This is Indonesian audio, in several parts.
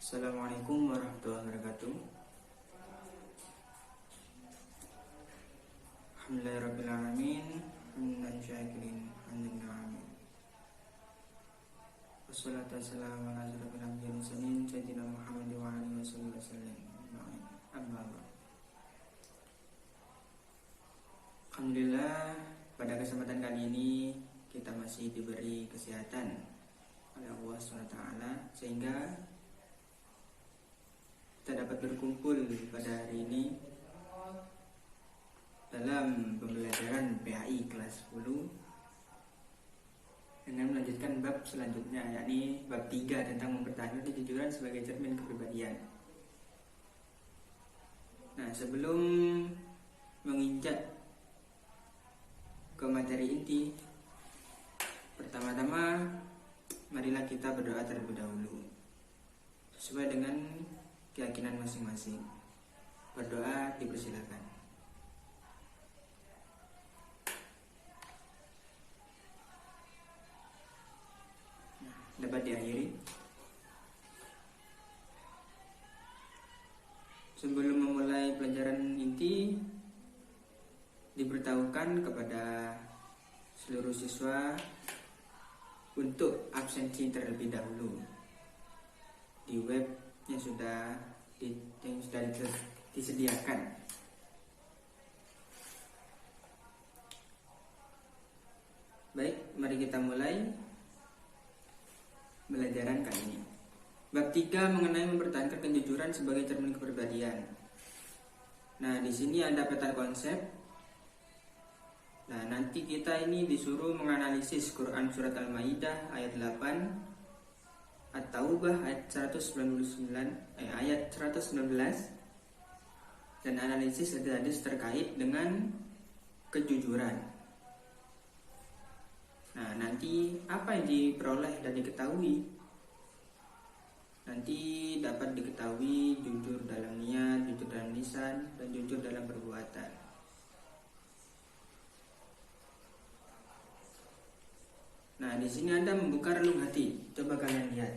Assalamualaikum warahmatullahi wabarakatuh. Alhamdulillahirrabbilalamin. Hamdan syakirin hamdan na'amin. Wassalatu wassalamu ala asyrafil anbiya'i wal mursalin sayyidina Muhammad wa alihi wasallam. Amma ba'd. Alhamdulillah, pada kesempatan kali ini kita masih diberi kesehatan oleh Allah SWT sehingga kita dapat berkumpul pada hari ini dalam pembelajaran PAI kelas 10 dengan melanjutkan bab selanjutnya, yakni bab 3 tentang mempertahankan kejujuran sebagai cermin kepribadian. Nah, sebelum menginjak ke materi inti, pertama-tama marilah kita berdoa terlebih dahulu sesuai dengan keyakinan masing-masing. Berdoa dipersilakan. Dapat diakhiri. Sebelum memulai pelajaran inti, diberitahukan kepada seluruh siswa untuk absensi terlebih dahulu di web yang sudah disediakan. Baik, mari kita mulai pelajaran kali ini. Bab 3 mengenai mempertahankan kejujuran sebagai cermin kepribadian. Nah, di sini ada peta konsep. Nah, nanti kita ini disuruh menganalisis Quran surat Al-Maidah ayat 8, At-Taubah ayat 199, ayat 119, dan analisis hadis terkait dengan kejujuran. Nah, nanti apa yang diperoleh dan diketahui? Nanti dapat diketahui jujur dalam niat, jujur dalam lisan, dan jujur dalam perbuatan. Nah, di sini Anda membuka relung hati. Coba kalian lihat.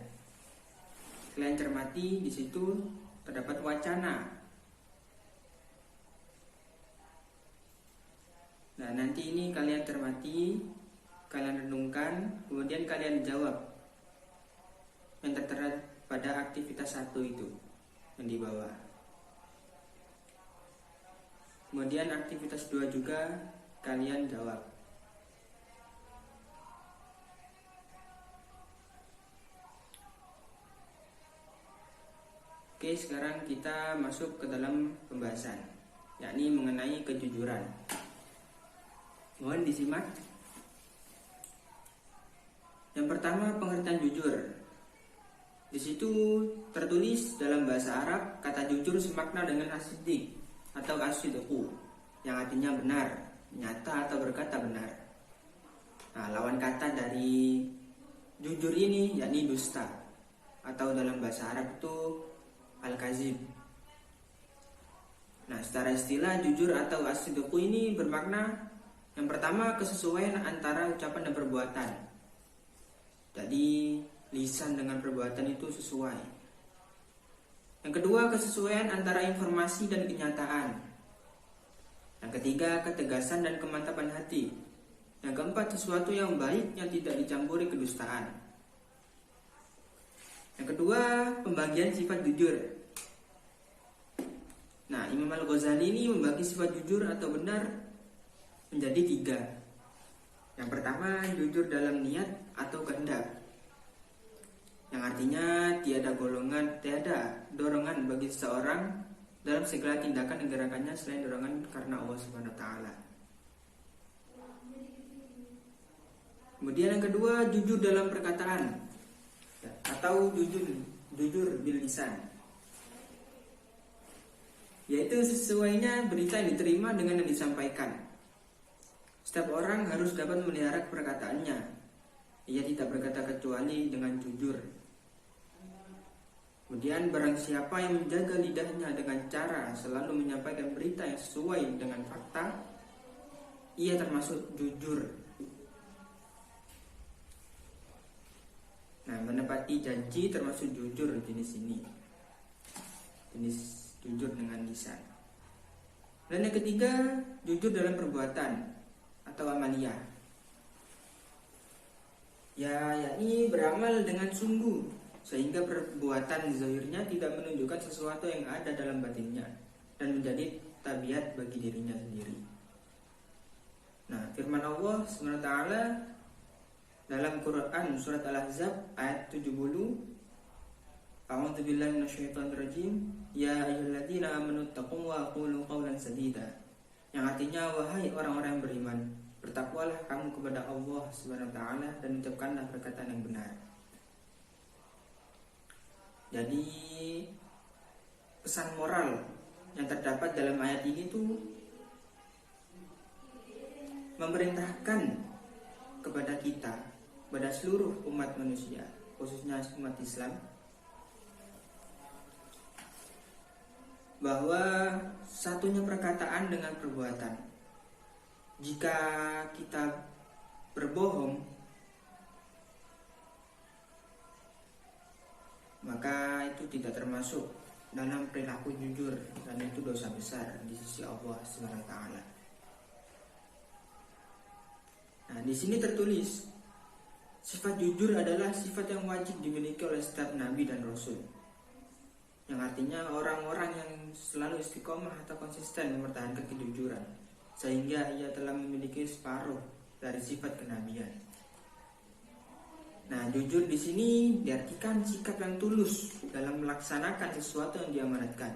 Kalian cermati, di situ terdapat wacana. Nah, nanti ini kalian cermati, kalian renungkan, kemudian kalian jawab yang tertera pada aktivitas 1 itu yang di bawah. Kemudian aktivitas 2 juga kalian jawab. Oke, sekarang kita masuk ke dalam pembahasan, yakni mengenai kejujuran. Mohon disimak. Yang pertama, pengertian jujur. Di situ tertulis dalam bahasa Arab, kata jujur semakna dengan as-siddiq atau as-sidqu, yang artinya benar, nyata atau berkata benar. Nah, lawan kata dari jujur ini yakni dusta, atau dalam bahasa Arab itu al-kazib. Nah, secara istilah jujur atau as-sidqu ini bermakna yang pertama kesesuaian antara ucapan dan perbuatan. Jadi lisan dengan perbuatan itu sesuai. Yang kedua, kesesuaian antara informasi dan kenyataan. Yang ketiga, ketegasan dan kemantapan hati. Yang keempat, sesuatu yang baik yang tidak dicampuri kedustaan. Yang kedua, pembagian sifat jujur. Nah, Imam Al-Ghazali ini membagi sifat jujur atau benar menjadi 3. Yang pertama, jujur dalam niat atau kehendak, yang artinya tiada dorongan bagi seseorang dalam segala tindakan dan gerakannya selain dorongan karena Allah Subhanahu wa taala. Kemudian yang kedua, jujur dalam perkataan atau jujur bil lisan, yaitu sesuainya berita yang diterima dengan yang disampaikan. Setiap orang harus dapat memelihara perkataannya. Ia tidak berkata kecuali dengan jujur. Kemudian barang siapa yang menjaga lidahnya dengan cara selalu menyampaikan berita yang sesuai dengan fakta, ia termasuk jujur. Nah, menepati janji termasuk jujur jenis ini. Jenis jujur dengan lisan. Dan yang ketiga, jujur dalam perbuatan atau amaliyah. Yakni beramal dengan sungguh sehingga perbuatan zahirnya tidak menunjukkan sesuatu yang ada dalam batinnya dan menjadi tabiat bagi dirinya sendiri. Nah, firman Allah SWT dalam Quran surat Al-Ahzab ayat 70, A'udzu billahi minasyaitonir rajim, ya ayyuhalladzina amanu taqullaha wa qulu qawlan sadida. Yang artinya, wahai orang-orang yang beriman, bertakwalah kamu kepada Allah Subhanahu wa taala dan ucapkanlah perkataan yang benar. Jadi pesan moral yang terdapat dalam ayat ini tuh memerintahkan kepada kita, kepada seluruh umat manusia, khususnya umat Islam, bahwa satunya perkataan dengan perbuatan. Jika kita berbohong, maka itu tidak termasuk dalam perilaku jujur dan itu dosa besar di sisi Allah Subhanahu wa taala. Nah, di sini tertulis sifat jujur adalah sifat yang wajib dimiliki oleh setiap nabi dan rasul. Yang artinya orang-orang yang selalu istiqomah atau konsisten mempertahankan kejujuran, sehingga ia telah memiliki separuh dari sifat kenabian. Nah, jujur di sini diartikan sikap yang tulus dalam melaksanakan sesuatu yang diamanatkan.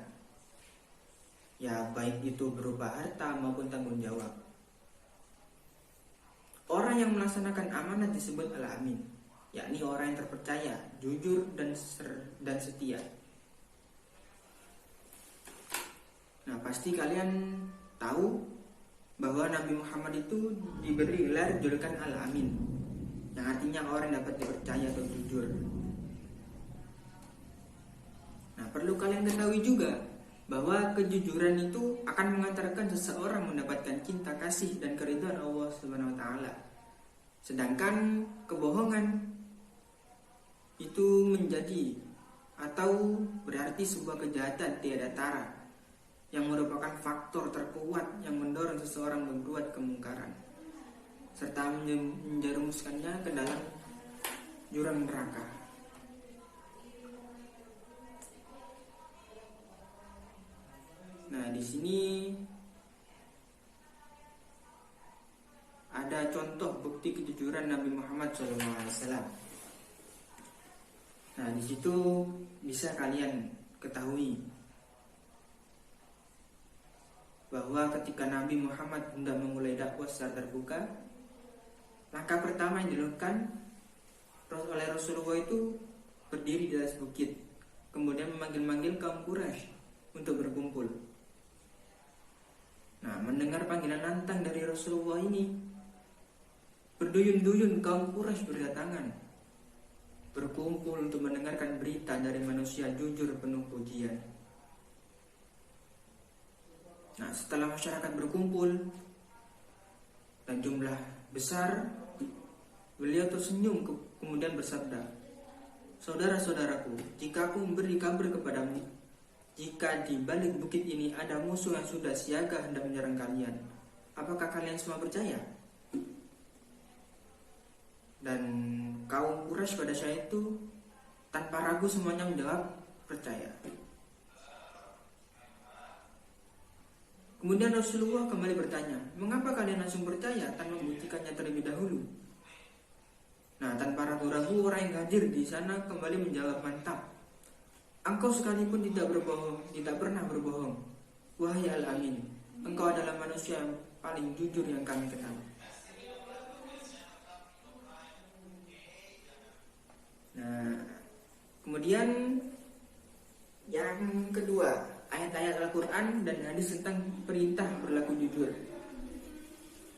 Ya, baik itu berupa harta maupun tanggung jawab. Orang yang melaksanakan amanat disebut al-amin, yakni orang yang terpercaya, jujur dan setia. Nah, pasti kalian tahu bahwa Nabi Muhammad itu diberi gelar julukan Al-Amin, yang artinya orang yang dapat dipercaya atau jujur. Nah, perlu kalian ketahui juga bahwa kejujuran itu akan mengantarkan seseorang mendapatkan cinta kasih dan keridhaan Allah Subhanahu wa taala. Sedangkan kebohongan itu menjadi atau berarti sebuah kejahatan tiada tara yang merupakan faktor terkuat yang mendorong seseorang berbuat kemungkaran serta menjerumuskannya ke dalam jurang neraka. Nah, di sini ada contoh bukti kejujuran Nabi Muhammad SAW. Nah, di situ bisa kalian ketahui bahwa ketika Nabi Muhammad hendak memulai dakwah secara terbuka, langkah pertama yang dilakukan oleh Rasulullah itu berdiri di atas bukit, kemudian memanggil-manggil kaum Quraisy untuk berkumpul. Nah, mendengar panggilan lantang dari Rasulullah ini, berduyun-duyun kaum Quraisy berdatangan, berkumpul untuk mendengarkan berita dari manusia jujur penuh pujian. Nah, setelah masyarakat berkumpul dan jumlah besar, beliau tersenyum kemudian bersabda, "Saudara-saudaraku, jika aku memberi kabar kepadamu, jika di balik bukit ini ada musuh yang sudah siaga hendak menyerang kalian, apakah kalian semua percaya?" Dan kaum Quraisy pada saat itu tanpa ragu semuanya menjawab, "Percaya." Kemudian Rasulullah kembali bertanya, "Mengapa kalian langsung percaya tanpa membuktikannya terlebih dahulu?" Nah, tanpa ragu-ragu orang yang hadir di sana kembali menjawab, "Mantap. Engkau sekalipun tidak berbohong, tidak pernah berbohong. Wahai Al-Amin, engkau adalah manusia yang paling jujur yang kami kenal." Nah, kemudian yang kedua, ayat-ayat Al-Quran dan hadis tentang perintah berlaku jujur.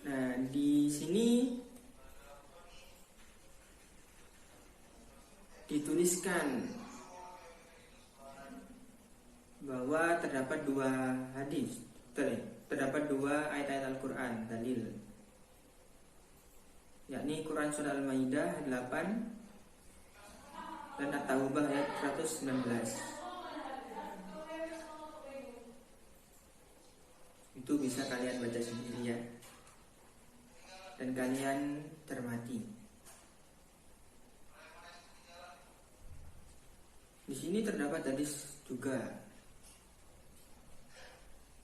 Nah, di sini dituliskan bahwa terdapat dua hadis, terdapat dua ayat-ayat Al-Quran dalil, yakni Quran surah Al-Maidah 8 dan At-Taubah ayat 119. Itu bisa kalian baca sendiri ya, dan kalian cermati. Di sini terdapat hadis juga,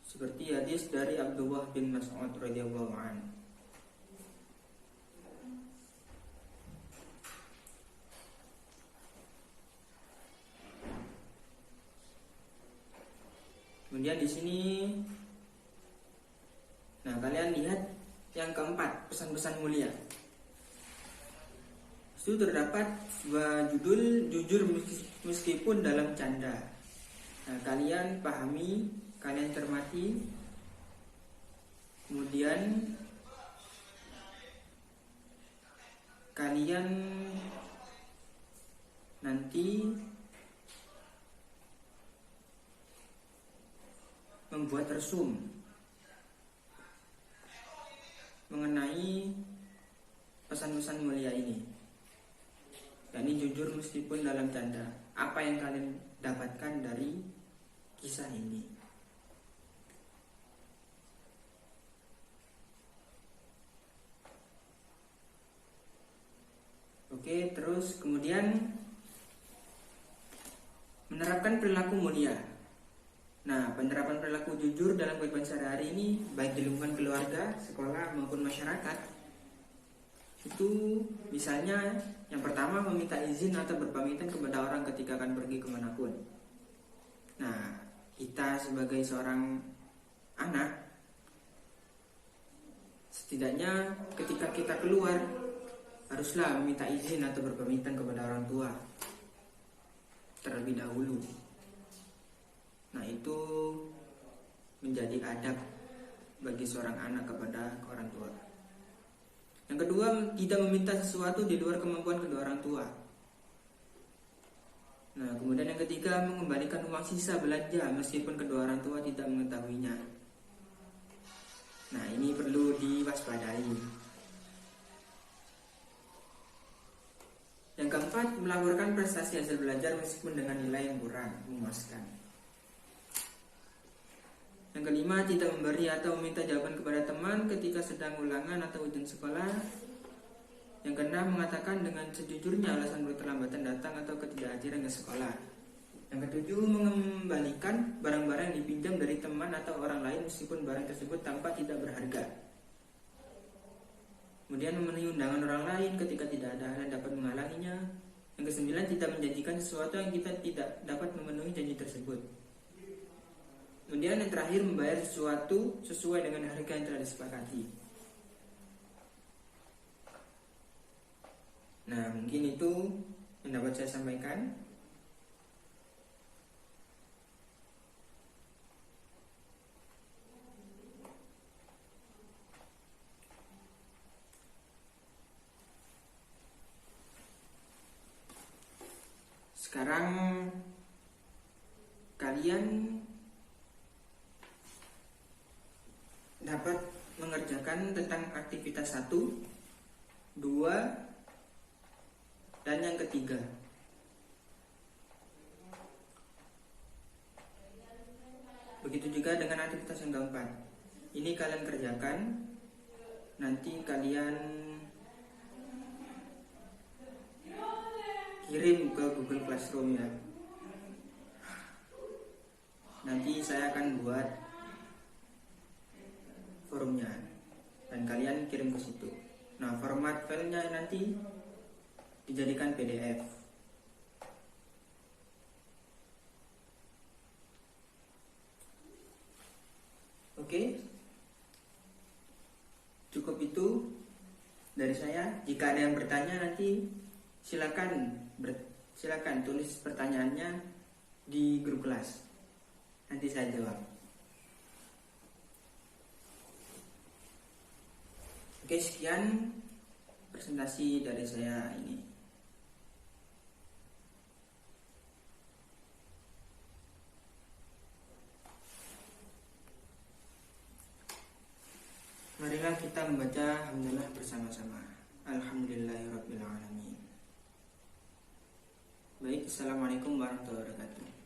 seperti hadis dari Abdullah bin Mas'ud radhiyallahu anhu. Kemudian di sini, nah kalian lihat yang keempat, pesan-pesan mulia. Itu terdapat sebuah judul, jujur meskipun dalam canda. Nah, kalian pahami, kalian cermati, kemudian kalian nanti membuat resum mengenai pesan-pesan mulia ini. Dan ini jujur meskipun dalam canda. Apa yang kalian dapatkan dari kisah ini? Oke, terus kemudian menerapkan perilaku mulia. Nah, penerapan perilaku jujur dalam kehidupan sehari-hari ini, baik di lingkungan keluarga, sekolah maupun masyarakat, itu misalnya yang pertama meminta izin atau berpamitan kepada orang ketika akan pergi kemanapun. Nah, kita sebagai seorang anak, setidaknya ketika kita keluar haruslah meminta izin atau berpamitan kepada orang tua terlebih dahulu. Nah, itu menjadi adab bagi seorang anak kepada orang tua. Yang kedua, tidak meminta sesuatu di luar kemampuan kedua orang tua. Nah, kemudian yang ketiga, mengembalikan uang sisa belanja meskipun kedua orang tua tidak mengetahuinya. Nah, ini perlu diwaspadai. Yang keempat, melaporkan prestasi hasil belajar meskipun dengan nilai yang kurang memuaskan. Yang kelima, tidak memberi atau meminta jawaban kepada teman ketika sedang ulangan atau ujian sekolah. Yang keenam, mengatakan dengan sejujurnya alasan keterlambatan datang atau ketidakhadiran ke sekolah. Yang ketujuh, mengembalikan barang-barang yang dipinjam dari teman atau orang lain meskipun barang tersebut tampak tidak berharga. Kemudian memenuhi undangan orang lain ketika tidak ada hal yang dapat menghalanginya. Yang kesembilan, tidak menjanjikan sesuatu yang kita tidak dapat memenuhi janji tersebut. Kemudian yang terakhir, membayar sesuatu sesuai dengan harga yang telah disepakati. Nah, mungkin itu yang dapat saya sampaikan. Sekarang kalian dapat mengerjakan tentang aktivitas 1, 2, dan yang ketiga. Begitu juga dengan aktivitas yang keempat. Ini kalian kerjakan, nanti kalian kirim ke Google Classroom ya. Nanti saya akan buat forumnya dan kalian kirim ke situ. Nah, format filenya nanti dijadikan PDF. Oke, cukup itu dari saya. Jika ada yang bertanya nanti silakan tulis pertanyaannya di grup kelas. Nanti saya jawab. Oke, sekian presentasi dari saya ini. Marilah kita membaca hamdalah bersama-sama. Alhamdulillahirabbil alamin. Wassalamualaikum warahmatullahi wabarakatuh.